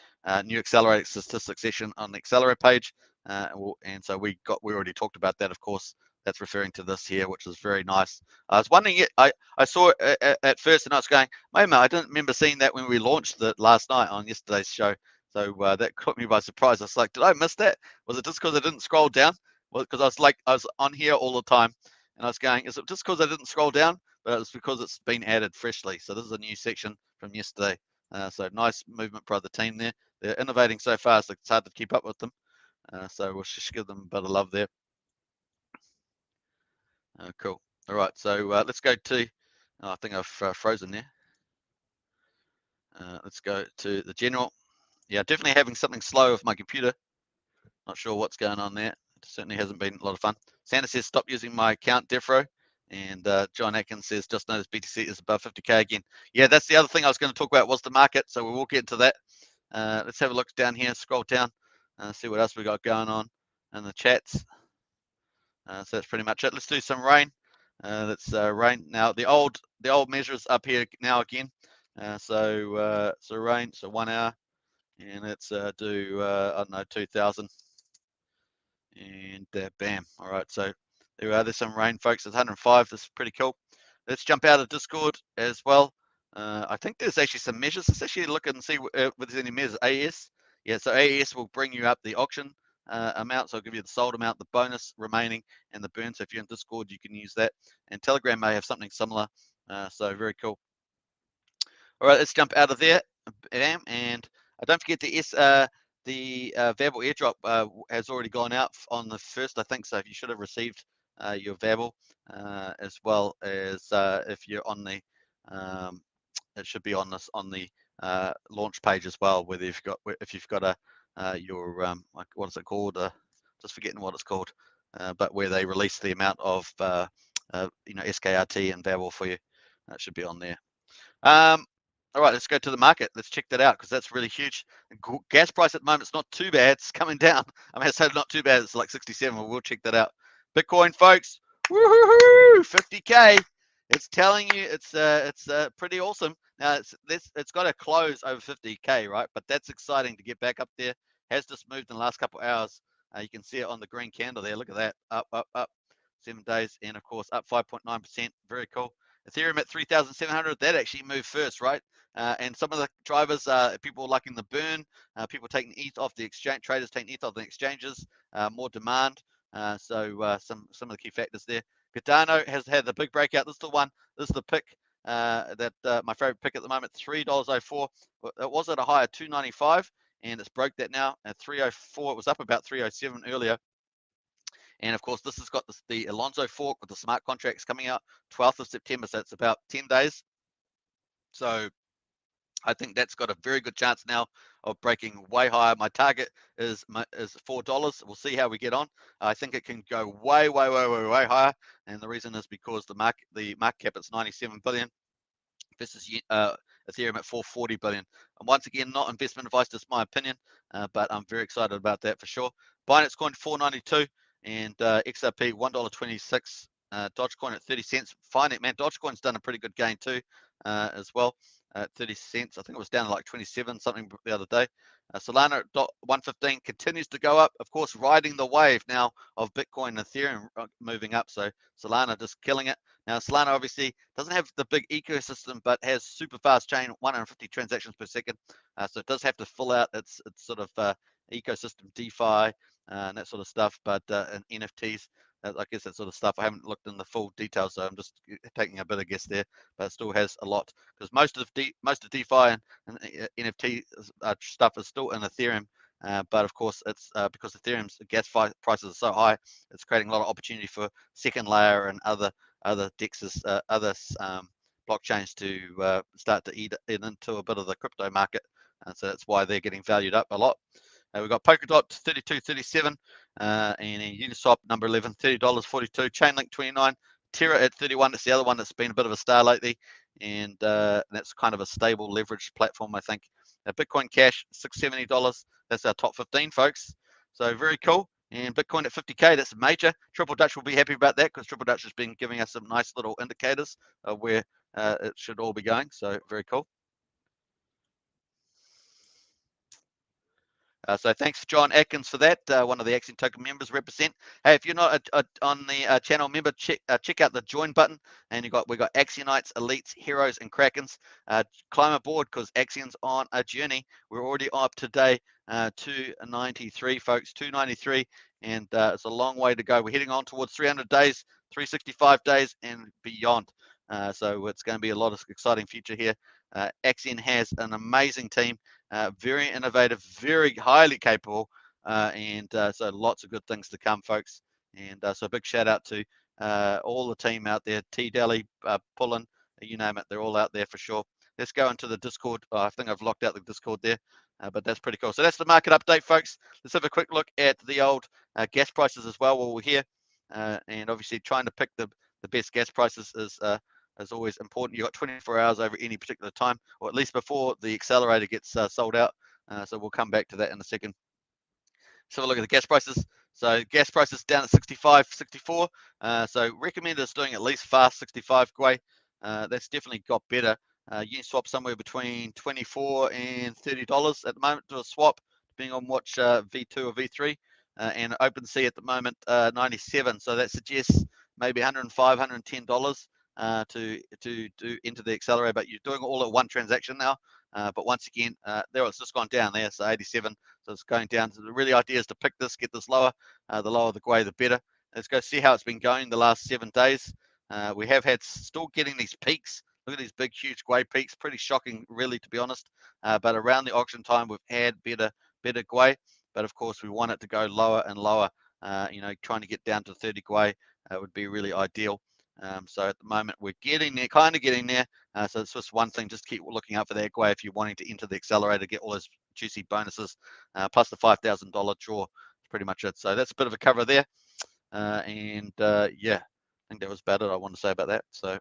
A: New accelerator statistics session on the accelerator page, and so we already talked about that. Of course, that's referring to this here, which is very nice. I was wondering, I saw it at first, and I was going, wait a minute, I didn't remember seeing that when we launched it last night on yesterday's show. So that caught me by surprise. I was like, did I miss that? Was it just because I didn't scroll down? Well, because I was on here all the time. And I was going, is it just because I didn't scroll down? But it's because it's been added freshly. So this is a new section from yesterday. So nice movement by the team there. They're innovating so fast, it's hard to keep up with them. So we'll just give them a bit of love there. Cool. All right, so let's go to, I think I've frozen there. Let's go to the general. Yeah, definitely having something slow with my computer. Not sure what's going on there. It certainly hasn't been a lot of fun. Santa says, stop using my account, Defro. And John Atkins says, just noticed BTC is above 50K again. Yeah, that's the other thing I was going to talk about was the market. So we will get into that. Let's have a look down here, scroll down, see what else we got going on in the chats. So that's pretty much it. Let's do some rain. That's rain. Now the old measure is up here now again. So rain, so 1 hour. And let's do, I don't know, 2,000. And bam. All right, so there we are. There's some rain, folks. It's 105. This is pretty cool. Let's jump out of Discord as well. I think there's actually some measures. Let's actually look and see if there's any measures. AES. Yeah, so AES will bring you up the auction amount. So I'll give you the sold amount, the bonus remaining, and the burn. So if you're in Discord, you can use that. And Telegram may have something similar. So very cool. All right, let's jump out of there. Bam. And don't forget the Vabble airdrop has already gone out on the 1st, I think. So you should have received your Vabble as well as if you're on the, it should be on the launch page as well. Whether if you've got your like, what is it called? Just forgetting what it's called. But where they release the amount of SKRT and Vabble for you, that should be on there. All right, let's go to the market. Let's check that out because that's really huge. Gas price at the moment, it's not too bad. It's coming down. I mean, I said not too bad. It's like 67. We'll check that out. Bitcoin, folks, woohoo, 50K. It's telling you it's pretty awesome. Now it's got to close over 50K, right? But that's exciting to get back up there. Has just moved in the last couple of hours. You can see it on the green candle there. Look at that, up, up, up. 7 days, and of course up 5.9%. Very cool. Ethereum at 3,700. That actually moved first, right? And some of the drivers, people liking the burn, people taking ETH off the exchange, traders taking ETH off the exchanges, more demand. So some of the key factors there. Cardano has had the big breakout. This is the one. This is the pick that my favorite pick at the moment, $3.04. It was at a high of 295, and it's broke that now at 304. It was up about 307 earlier. And of course, this has got the Alonzo fork with the smart contracts coming out 12th of September. So it's about 10 days. So I think that's got a very good chance now of breaking way higher. My target is $4. We'll see how we get on. I think it can go way higher. And the reason is because the market cap is 97 billion versus Ethereum at 440 billion. And once again, not investment advice, just my opinion, but I'm very excited about that for sure. Binance Coin 492 and XRP $1.26. Dogecoin at 30 cents. Fine, man. Dogecoin's done a pretty good gain too, as well. 30 cents. I think it was down to like 27 something the other day. Solana at 115 continues to go up. Of course, riding the wave now of Bitcoin and Ethereum moving up. So Solana just killing it. Now Solana obviously doesn't have the big ecosystem, but has super fast chain, 150 transactions per second. So it does have to fill out its sort of ecosystem, DeFi, and that sort of stuff. But and NFTs. I guess that sort of stuff. I haven't looked in the full details, so I'm just taking a bit of guess there. But it still has a lot because most of DeFi and NFT stuff is still in Ethereum. But of course, it's because Ethereum's gas prices are so high, it's creating a lot of opportunity for second layer and other DEXs, other blockchains to start to eat into a bit of the crypto market. So that's why they're getting valued up a lot. We've got Polkadot 32.37, and Uniswap number 11, $30.42. Chainlink 29, Terra at 31. It's the other one that's been a bit of a star lately, and that's kind of a stable leverage platform, I think. Bitcoin Cash $670. That's our top 15, folks. So very cool. And Bitcoin at 50K, that's major. Triple Dutch will be happy about that because Triple Dutch has been giving us some nice little indicators of where it should all be going. So very cool. So thanks, John Atkins, for that. One of the Axion Token members represent. Hey, if you're not on the channel member, check out the join button, and we got Axionites, Elites, Heroes, and Krakens. Climb aboard because Axion's on a journey. We're already up today 293, folks, 293, and it's a long way to go. We're heading on towards 300 days, 365 days, and beyond. So it's going to be a lot of exciting future here. Axion has an amazing team. Very innovative, very highly capable, and so lots of good things to come, folks. And so a big shout out to all the team out there, T-Deli, Pullen, you name it, they're all out there for sure. Let's go into the Discord. I think I've locked out the Discord there, but that's pretty cool. So that's the market update, folks. Let's have a quick look at the old gas prices as well while we're here. And obviously trying to pick the best gas prices is always important. You've got 24 hours over any particular time, or at least before the accelerator gets sold out. So we'll come back to that in a second. So we'll look at the gas prices. So gas prices down at 65, 64. So recommended is doing at least fast 65 Gwei. That's definitely got better. Uniswap somewhere between $24 and $30 at the moment to a swap, depending on which V2 or V3. And OpenSea at the moment 97. So that suggests maybe $105, $110 to do into the accelerator, but you're doing all at one transaction now. But once again, there it's just gone down there, so 87. So it's going down. So the really idea is to pick this, get this lower. The lower the Gwei, the better. Let's go see how it's been going the last 7 days. We have had still getting these peaks. Look at these big, huge Gwei peaks. Pretty shocking, really, to be honest. But around the auction time, we've had better Gwei. But of course, we want it to go lower and lower. Trying to get down to 30 Gwei would be really ideal. So at the moment we're getting there, kind of getting there. So it's just one thing, just keep looking out for that Gwei if you're wanting to enter the accelerator, get all those juicy bonuses, plus the $5,000 draw. That's pretty much it. So that's a bit of a cover there. Yeah, I think that was about it I want to say about that. So,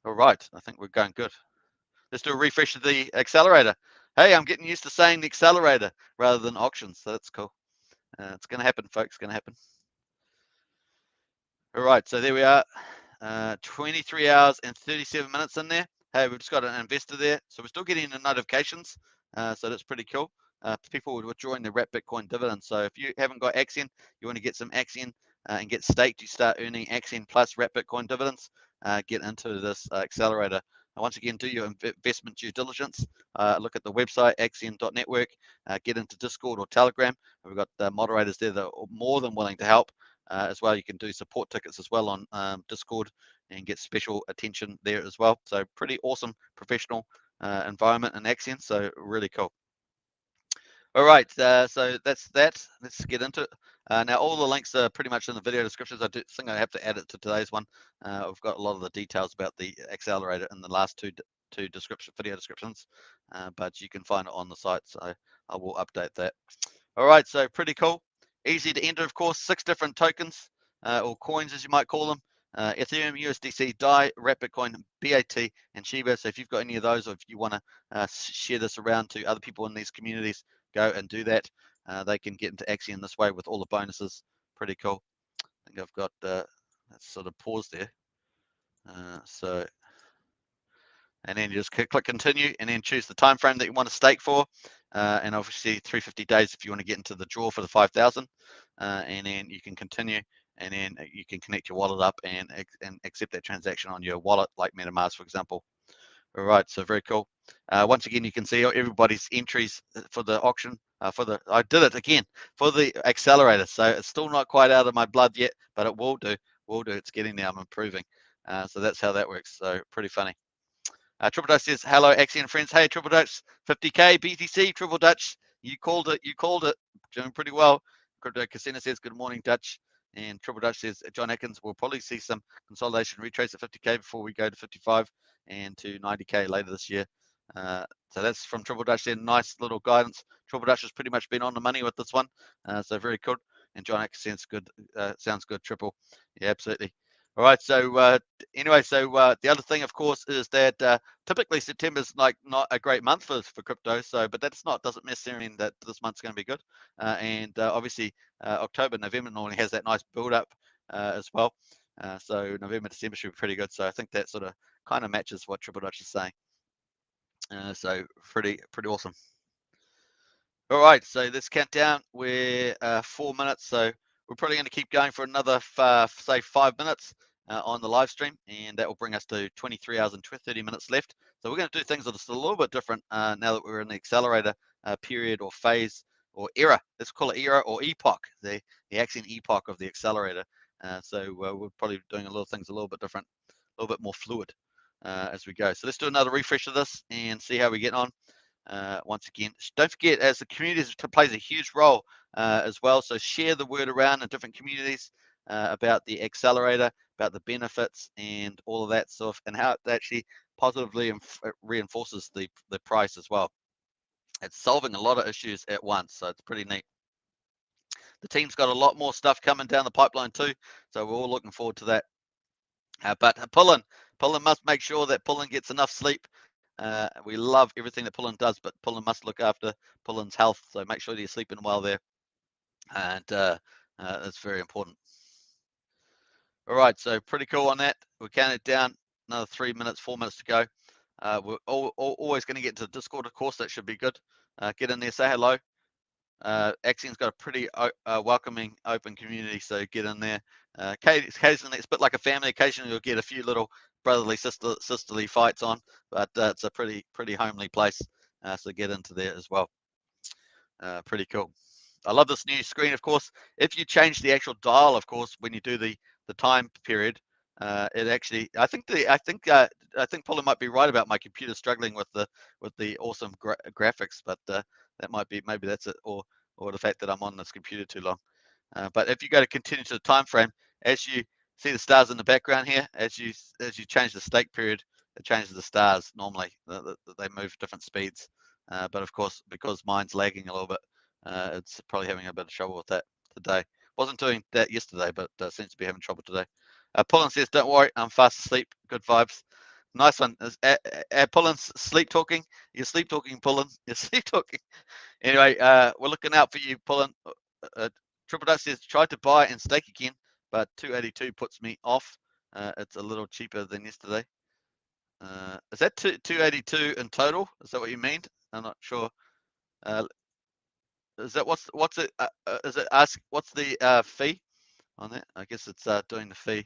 A: all right, I think we're going good. let's do a refresh of the accelerator. Hey, I'm getting used to saying the accelerator rather than auctions, so that's cool. It's going to happen, folks. Going to happen. All right, so there we are. 23 hours and 37 minutes in there. Hey, we've just got an investor there, so we're still getting the notifications. So that's pretty cool. People were withdrawing the wrap Bitcoin dividend. So if you haven't got Axion, you want to get some Axion and get staked, you start earning Axion plus wrap Bitcoin dividends. Get into this accelerator. Once again, do your investment due diligence. Look at the website, axion.network. Get into Discord or Telegram. We've got moderators there that are more than willing to help. As well, you can do support tickets as well on Discord and get special attention there as well. So pretty awesome professional environment in Axion. So really cool. All right, so that's that. Let's get into it. Now, all the links are pretty much in the video descriptions. I do think I have to add it to today's one. I've got a lot of the details about the accelerator in the last two video descriptions, but you can find it on the site, so I will update that. All right, so pretty cool. Easy to enter, of course. 6 different tokens or coins, as you might call them. Ethereum, USDC, DAI, wrap Bitcoin, BAT, and Shiba. So if you've got any of those, or if you want to share this around to other people in these communities, go and do that. They can get into Axion this way with all the bonuses. Pretty cool. I think I've got let's sort of pause there. And then you just click continue, and then choose the time frame that you want to stake for, and obviously 350 days if you want to get into the draw for the 5,000, and then you can continue, and then you can connect your wallet up and accept that transaction on your wallet, like MetaMask, for example. All right, so very cool. Once again, you can see everybody's entries for the auction. I did it again for the accelerator, so it's still not quite out of my blood yet, but it will do. It's getting there. I'm improving. So that's how that works. So pretty funny. Triple Dutch says, hello, Axion friends. Hey, Triple Dutch, 50K BTC. Triple Dutch, you called it. Doing pretty well. Crypto Casino says, good morning, Dutch. And Triple Dutch says, John Atkins, will probably see some consolidation retrace at 50K before we go to 55 and to 90K later this year. So that's from Triple Dutch there. Nice little guidance. Triple Dutch has pretty much been on the money with this one. So very good. And John Atkins sounds good, Triple. Yeah, absolutely. All right, so anyway, the other thing, of course, is that typically September's like not a great month for crypto. So, but doesn't necessarily mean that this month's going to be good. And obviously, October, November normally has that nice build up as well. So November, December should be pretty good. So I think that sort of kind of matches what Triple Dutch is saying. So pretty awesome. All right, so let's count down. We're 4 minutes, so we're probably going to keep going for another, say, 5 minutes on the live stream, and that will bring us to 23 hours and 30 minutes left. So we're going to do things that are still a little bit different now that we're in the accelerator period or phase or era. Let's call it era or epoch, the Axion epoch of the accelerator. So we're probably doing things a little bit different, a little bit more fluid as we go. So let's do another refresh of this and see how we get on. Once again, don't forget, as the community plays a huge role as well, so share the word around in different communities about the accelerator, about the benefits and all of that stuff, and how it actually positively reinforces the price as well. It's solving a lot of issues at once, so it's pretty neat. The team's got a lot more stuff coming down the pipeline too, so we're all looking forward to that. But Pullen must make sure that Pullen gets enough sleep. We love everything that Pullen does, but Pullen must look after Pullen's health, so make sure that you're sleeping well there, and that's very important. All right, so pretty cool on that. We're counting it down, another 3 minutes, 4 minutes to go. We're always going to get to Discord, of course. That should be good. Get in there, say hello. Axion's got a pretty welcoming, open community, so get in there. Occasionally, it's a bit like a family. Occasionally, you'll get a few little brotherly, sisterly fights on, but it's a pretty homely place, so get into there as well. Pretty cool. I love this new screen, of course. If you change the actual dial, of course, when you do the time period, it actually, I think Paula might be right about my computer struggling with the awesome graphics, but that might be, maybe that's it, or the fact that I'm on this computer too long. But if you go to continue to the time frame, as you see the stars in the background here, as you change the stake period, it changes the stars normally. They move different speeds. But of course, because mine's lagging a little bit, it's probably having a bit of trouble with that today. Wasn't doing that yesterday, but seems to be having trouble today. Pullen says, don't worry, I'm fast asleep. Good vibes. Nice one. Pullen, sleep talking. You're sleep talking, Pullen. You're sleep talking. Anyway, we're looking out for you, Pullen. Triple Dutch says, tried to buy and stake again, but 282 puts me off. It's a little cheaper than yesterday. Is that 282 in total? Is that what you mean? I'm not sure. Is that what's it? Is it ask what's the fee on that? I guess it's doing the fee.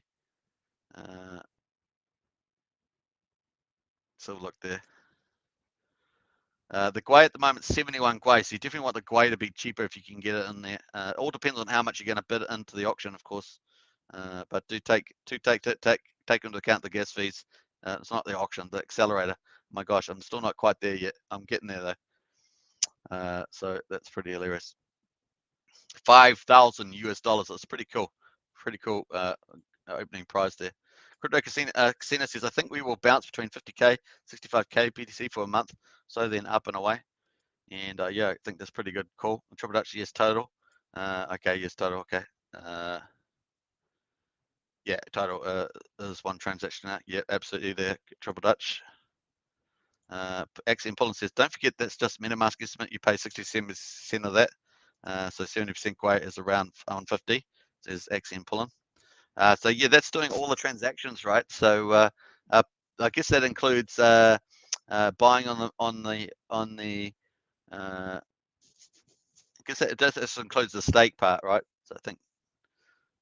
A: So look there. The Gwei at the moment, 71 Gwei, so you definitely want the Gwei to be cheaper if you can get it in there. It all depends on how much you're going to bid into the auction, of course. But do take into account the gas fees. It's not the auction, the accelerator. My gosh, I'm still not quite there yet. I'm getting there though. So that's pretty hilarious. 5,000 US dollars. That's pretty cool. Pretty cool opening prize there. Crypto Casino says, I think we will bounce between 50K, 65K BTC for a month, so then up and away. And yeah, I think that's pretty good. Cool. Triple Dutch, yes, total. Okay, yes, total. Okay. Yeah, total. There's one transaction out. Yeah, absolutely there. Triple Dutch. Axion Pullen says, don't forget that's just MetaMask estimate. You pay 67% of that. So 70% Gwei is around 150. Says Axion Pullen. So yeah, that's doing all the transactions, right? So I guess that includes buying on the I guess it does. This includes the stake part, right? So I think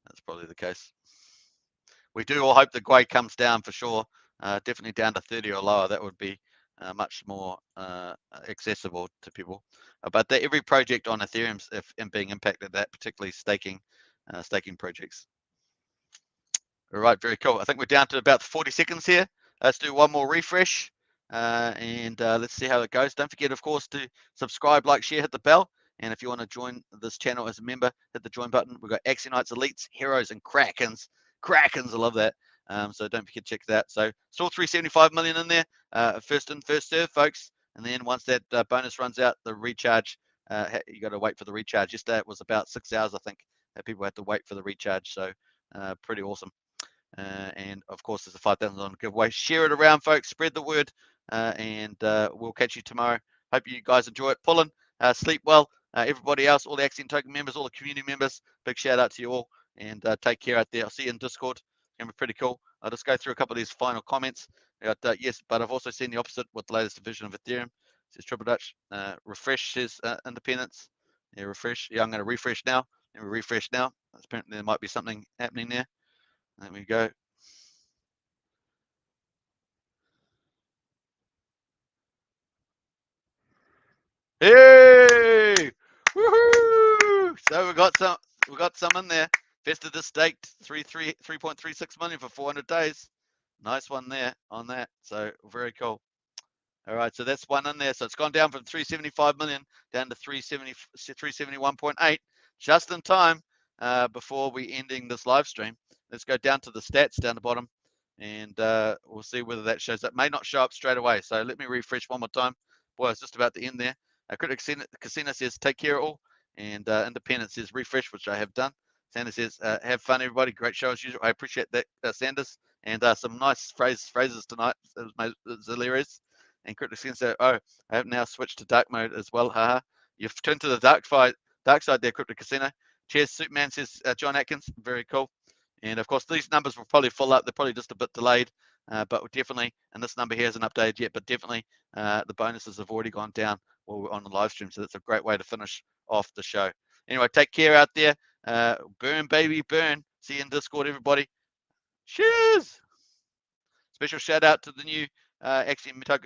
A: that's probably the case. We do all hope the Gwei comes down for sure. Definitely down to 30 or lower. That would be much more accessible to people. But every project on Ethereum's being impacted, that particularly staking projects. All right, very cool. I think we're down to about 40 seconds here. Let's do one more refresh and let's see how it goes. Don't forget, of course, to subscribe, like, share, hit the bell. And if you want to join this channel as a member, hit the join button. We've got Axionites, Elites, Heroes, and Krakens. Krakens, I love that. So don't forget to check that. So still 375 million in there. First in, first serve, folks. And then once that bonus runs out, the recharge, you got to wait for the recharge. Yesterday it was about 6 hours, I think, that people had to wait for the recharge. So pretty awesome. And of course, there's a $5,000 giveaway. Share it around, folks. Spread the word, and we'll catch you tomorrow. Hope you guys enjoy it. Pullen, sleep well. Everybody else, all the Axion Token members, all the community members, big shout out to you all, and take care out there. I'll see you in Discord. It's gonna be pretty cool. I'll just go through a couple of these final comments. Yes, but I've also seen the opposite with the latest division of Ethereum. Says Triple Dutch. Refresh says independence. Yeah, refresh. Yeah, I'm going to refresh now. Let me refresh now. Apparently there might be something happening there. There we go. Hey! Woohoo! So we got some in there. Vested this staked 3.36 million for 400 days. Nice one there on that. So very cool. All right, so that's one in there. So it's gone down from 375 million down to 371.8, just in time before we ending this live stream. Let's go down to the stats down the bottom, and we'll see whether that shows up. May not show up straight away. So let me refresh one more time. Boy, it's just about to end there. Critic Casino says take care all, and Independent says refresh, which I have done. Sanders says have fun everybody. Great show as usual. I appreciate that, Sanders, and some nice phrases tonight. It was hilarious. And Cryptic says, oh, I have now switched to dark mode as well. Haha. You've turned to the dark side there, Cryptic Casino. Cheers, Superman says John Atkins. Very cool. And of course, these numbers will probably fill up. They're probably just a bit delayed, but definitely, and this number here hasn't updated yet, but definitely the bonuses have already gone down while we're on the live stream. So that's a great way to finish off the show. Anyway, take care out there. Burn, baby, burn. See you in Discord, everybody. Cheers. Special shout out to the new Axion Token